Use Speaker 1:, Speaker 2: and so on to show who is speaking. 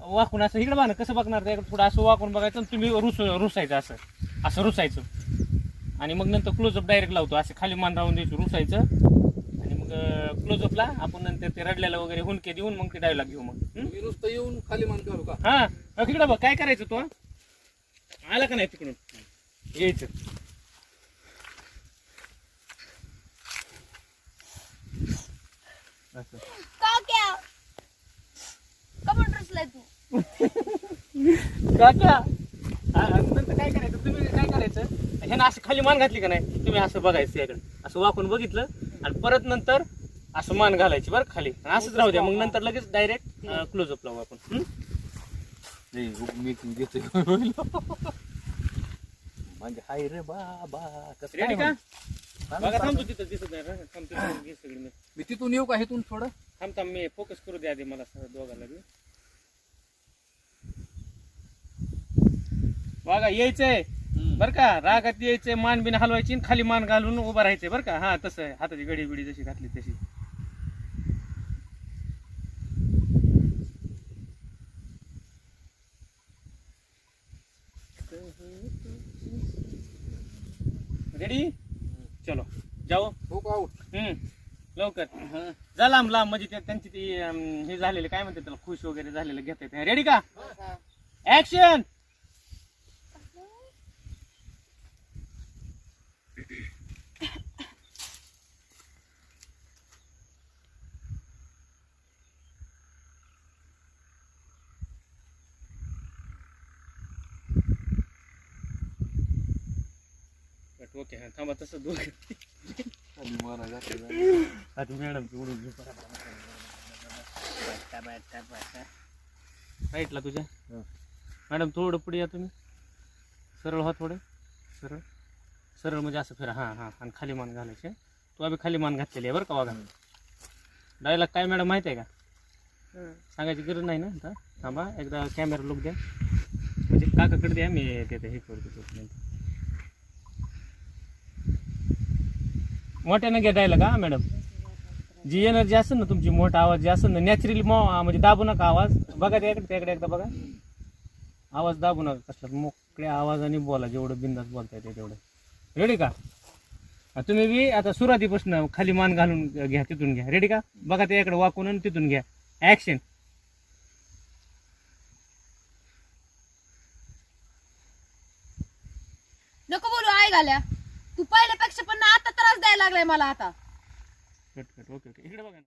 Speaker 1: वाकून असं इकडे बघा ना, कसं बघणार त्याकडे थोडं असं वाकून बघायचं आणि तुम्ही रुसायचं असं असं रुसायचं आणि मग नंतर क्लोजअप डायरेक्ट लावतो, असं खाली मान राहून द्यायचं रुसायचं आणि मग क्लोजअपला आपण नंतर ते रडल्याला वगैरे हुंके देऊन मग ते डायलॉग घेऊ. मग
Speaker 2: मी नुसतं येऊन खाली मान करू का?
Speaker 1: हा तिकडे बघ काय करायचं, तो आला का नाही तिकडून यायचं. असं काक्या नंतर काय करायचं, तुम्ही काय करायचं, ह्यानं असं खाली मान घातली का नाही, तुम्ही असं बघायचं याकडे, असं वाकून बघितलं आणि परत नंतर असं मान घालायची बरं खाली, असंच राहू द्या. मग नंतर लगेच डायरेक्ट क्लोजअप लावू आपण.
Speaker 2: म्हणजे हाय रे बाबा, कसं
Speaker 1: रेडी
Speaker 2: काय
Speaker 1: का? बघा थांबतो तिथं दिसत नाही रे. थांबतो घे सगळी मी.
Speaker 2: मी तिथून येऊ का? इथून थोडं
Speaker 1: थांब मी फोकस करू द्या आधी मला दोघांना बी. बघा यायचंय बर का, रागात यायचंय, मान बिन हलवायची आणि खाली मान घालून उभा राहायचंय बरं का. हा तसं आहे, हाताची घडी बिडी जशी घातली तशी. रेडी चलो जाओ.
Speaker 2: हो का? आऊट
Speaker 1: लवकर जा लांब लांब, म्हणजे त्यांची ती हे झालेले काय म्हणते त्याला, खुश वगैरे झालेलं घेता येते. रेडी का? ऍक्शन. ओके हा थांबा तसं दोघं आता मॅडम राईटला तुझ्या मॅडम थोडं पुढे या तुम्ही, सरळ व्हा थोडं, सरळ सरळ म्हणजे असं फिरा. हां हां आणि खाली मान घालायचे. तू आम्ही खाली मान घातलेली आहे बरं का. बघा डायलॉग काय मॅडम माहिती आहे का? सांगायची गरज नाही ना. आता थांबा एकदा कॅमेरा लुक द्या, म्हणजे काकाकडे द्या, मी तिथे हे करतो. मोठ्यानं घ्या डायलॉग हा मॅडम. जी एनर्जी असेल ना तुमची, मोठा आवाज जे असेल ना, नॅचरली म्हणजे दाबू नका आवाज. बघा त्याकडे एकदा बघा, आवाज दाबू नका, कसला मोकळ्या आवाजाने बोला, जेवढं बिंदास बोलता येते तेवढं. रेडी का? तुम्ही बी आता सुरुवातीपासून खाली मान घालून घ्या, तिथून घ्या. रेडी का? बघा त्याकडे वाकून आणि तिथून घ्या. ऍक्शन.
Speaker 3: नको बोलू आई घाल्या, तू पहिल्यापेक्षा पण आता त्रास द्यायला लागलाय मला आता.
Speaker 1: Cut cut. ओके ओके इकडे बघा.